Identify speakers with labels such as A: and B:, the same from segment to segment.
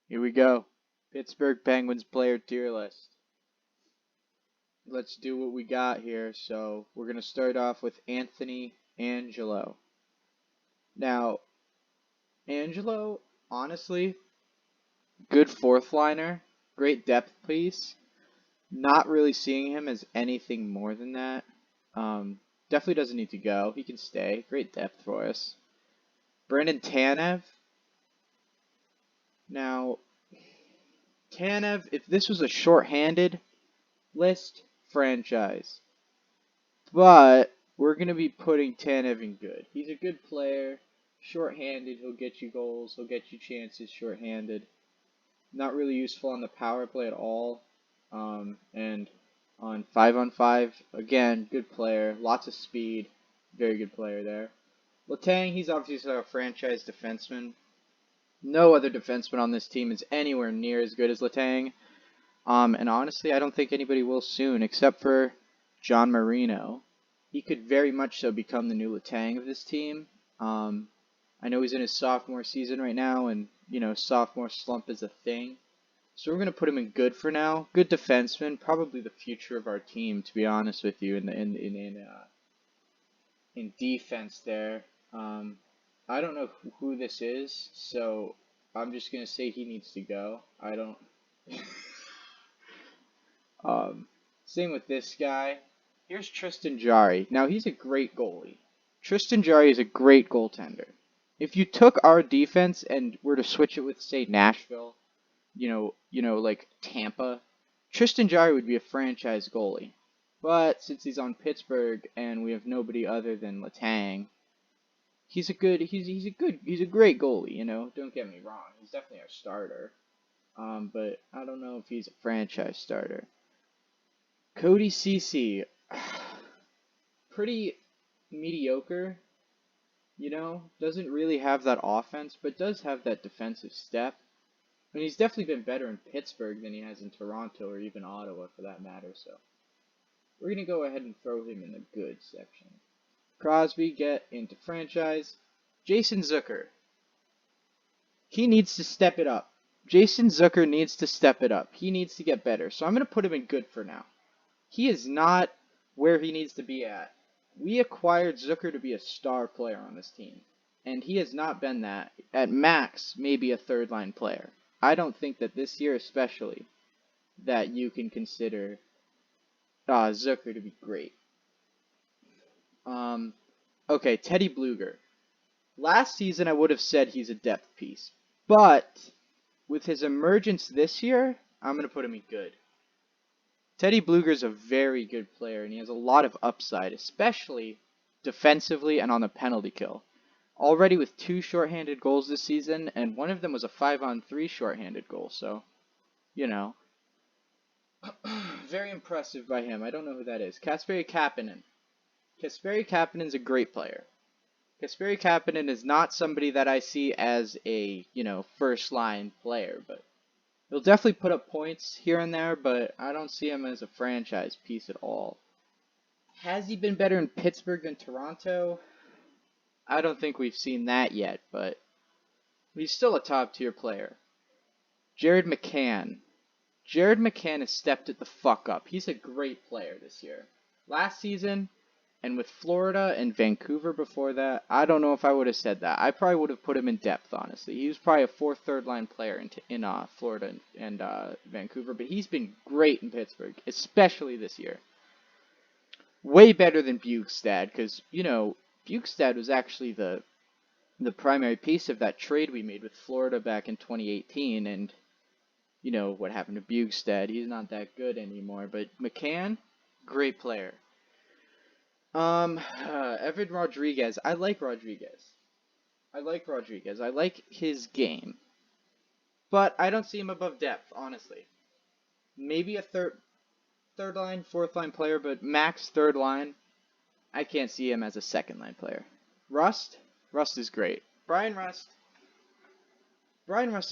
A: Here we go. Pittsburgh Penguins player tier list. Let's do what we got here. So we're going to start off with Anthony Angelo. Now, Angelo, honestly, good fourth liner, great depth piece. Not really seeing him as anything more than that. Definitely doesn't need to go. He can stay. Great depth for us. Brandon Tanev. Now, Tanev, if this was a shorthanded list, franchise. But we're going to be putting Tanev in good. He's a good player. Short-handed, he'll get you goals. He'll get you chances short-handed. Not really useful on the power play at all. And on 5-on-5, again, good player. Lots of speed. Very good player there. Letang, he's obviously a franchise defenseman. No other defenseman on this team is anywhere near as good as Letang. And honestly, I don't think anybody will soon, except for John Marino. He could very much so become the new Letang of this team. I know he's in his sophomore season right now, and sophomore slump is a thing. So we're gonna put him in good for now. Good defenseman, probably the future of our team, to be honest with you. In defense there. I don't know who this is, so I'm just gonna say he needs to go. I don't. Same with this guy. Here's Tristan Jarry. Now he's a great goalie. Tristan Jarry is a great goaltender. If you took our defense and were to switch it with, say, Nashville, like Tampa, Tristan Jarry would be a franchise goalie. But since he's on Pittsburgh and we have nobody other than Letang, he's a great goalie. Don't get me wrong, he's definitely our starter. But I don't know if he's a franchise starter. Cody Ceci, pretty mediocre, doesn't really have that offense, but does have that defensive step. And he's definitely been better in Pittsburgh than he has in Toronto or even Ottawa for that matter, so we're going to go ahead and throw him in the good section. Crosby, get into franchise. Jason Zucker. He needs to step it up. Jason Zucker needs to step it up. He needs to get better, so I'm going to put him in good for now. He is not where he needs to be at. We acquired Zucker to be a star player on this team, and he has not been that. At max, maybe a third-line player. I don't think that this year especially that you can consider Zucker to be great. Okay, Teddy Bluger. Last season I would have said he's a depth piece, but with his emergence this year, I'm going to put him in good. Teddy Bluger is a very good player, and he has a lot of upside, especially defensively and on the penalty kill. Already with 2 shorthanded goals this season, and one of them was a 5-on-3 shorthanded goal, so, very impressive by him. I don't know who that is. Kasperi Kapanen. Kasperi Kapanen's a great player. Kasperi Kapanen is not somebody that I see as a, first-line player, but he'll definitely put up points here and there, but I don't see him as a franchise piece at all. Has he been better in Pittsburgh than Toronto? I don't think we've seen that yet, but he's still a top-tier player. Jared McCann. Jared McCann has stepped it the fuck up. He's a great player this year. Last season, and with Florida and Vancouver before that, I don't know if I would have said that. I probably would have put him in depth, honestly. He was probably a 4th, 3rd-line player in Florida and Vancouver, but he's been great in Pittsburgh, especially this year. Way better than Bukestad, because, Bukestad was actually the primary piece of that trade we made with Florida back in 2018, and what happened to Bukestad. He's not that good anymore, but McCann, great player. Evan Rodriguez. I like Rodriguez. I like his game. But I don't see him above depth, honestly. Maybe a third line, 4th line player, but max 3rd line. I can't see him as a 2nd line player. Rust is great. Brian Rust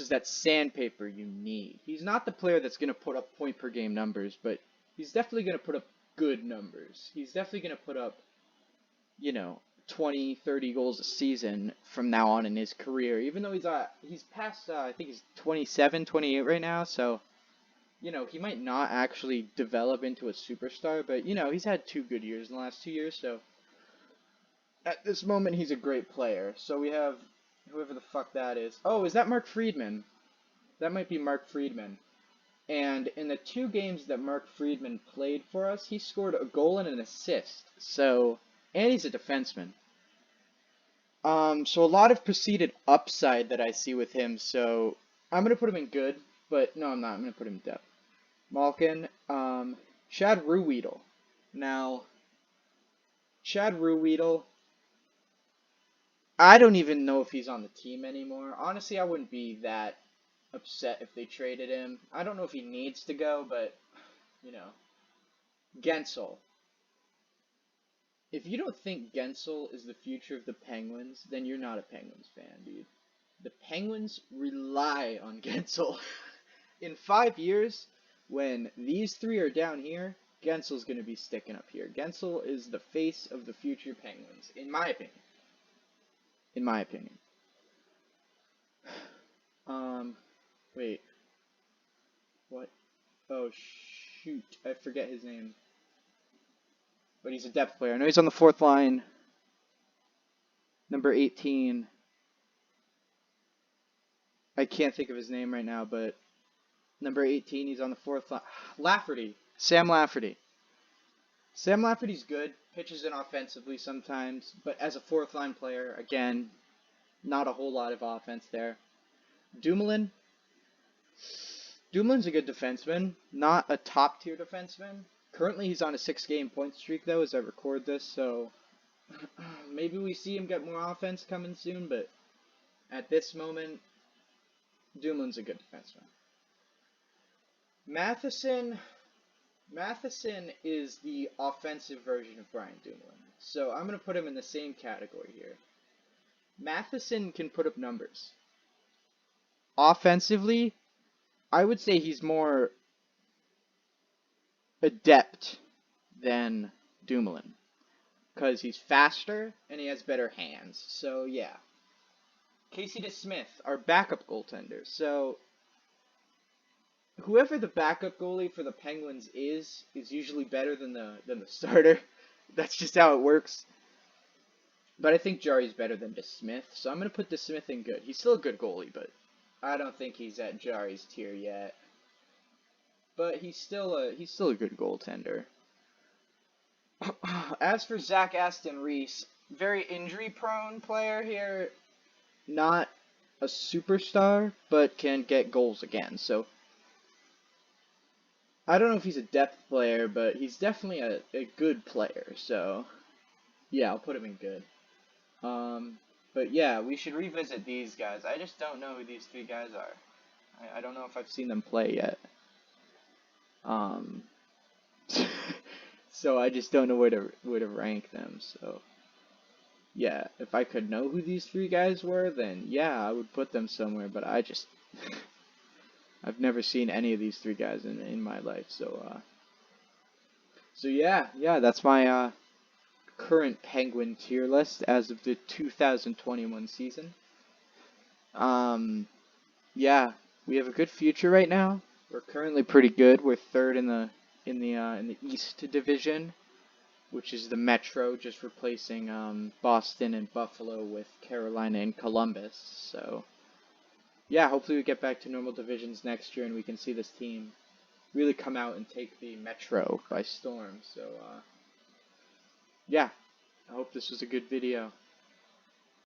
A: is that sandpaper you need. He's not the player that's going to put up point per game numbers, but he's definitely going to put up good numbers. He's definitely going to put up, 20, 30 goals a season from now on in his career, even though he's past, I think he's 27, 28 right now, so, you know, he might not actually develop into a superstar, but, you know, he's had 2 good years in the last 2 years, so at this moment he's a great player. So we have whoever the fuck that is. Oh, is that Mark Friedman? That might be Mark Friedman. And in the 2 games that Mark Friedman played for us, he scored a goal and an assist. So, and he's a defenseman. So a lot of preceded upside that I see with him. So I'm gonna put him in good, but no, I'm not. I'm gonna put him in depth. Malkin, Chad Ruhwedel. Now, Chad Ruhwedel, I don't even know if he's on the team anymore. Honestly, I wouldn't be that upset if they traded him. I don't know if he needs to go, but, you know. Gensel. If you don't think Gensel is the future of the Penguins, then you're not a Penguins fan, dude. The Penguins rely on Gensel. In 5 years, when these 3 are down here, Gensel's going to be sticking up here. Gensel is the face of the future Penguins, in my opinion. In my opinion. Wait. What? Oh, shoot. I forget his name. But he's a depth player. I know he's on the 4th line. Number 18. I can't think of his name right now, but number 18, he's on the 4th line. Lafferty. Sam Lafferty. Sam Lafferty's good. Pitches in offensively sometimes. But as a 4th line player, again, not a whole lot of offense there. Dumoulin. Dumoulin's a good defenseman. Not a top-tier defenseman. Currently, he's on a 6-game point streak, though, as I record this, so maybe we see him get more offense coming soon, but at this moment, Dumoulin's a good defenseman. Matheson is the offensive version of Brian Dumoulin, so I'm going to put him in the same category here. Matheson can put up numbers. Offensively, I would say he's more adept than Dumoulin, because he's faster and he has better hands. So yeah. Casey DeSmith, our backup goaltender. So whoever the backup goalie for the Penguins is usually better than the starter. That's just how it works. But I think Jari's better than DeSmith, so I'm gonna put DeSmith in good. He's still a good goalie, but I don't think he's at Jari's tier yet. But he's still a good goaltender. As for Zach Aston Reese, very injury-prone player here. Not a superstar, but can get goals again. So I don't know if he's a depth player, but he's definitely a good player. So yeah, I'll put him in good. But yeah, we should revisit these guys. I just don't know who these 3 guys are. I don't know if I've seen them play yet. So I just don't know where to rank them. So yeah, if I could know who these 3 guys were, then yeah, I would put them somewhere. But I just I've never seen any of these 3 guys in my life. So yeah, that's my current Penguin tier list as of the 2021 season. Yeah, we have a good future right now. We're currently pretty good. We're 3rd in the East Division, which is the Metro, just replacing Boston and Buffalo with Carolina and Columbus. So yeah, hopefully we get back to normal divisions next year and we can see this team really come out and take the Metro by storm. So yeah, I hope this was a good video.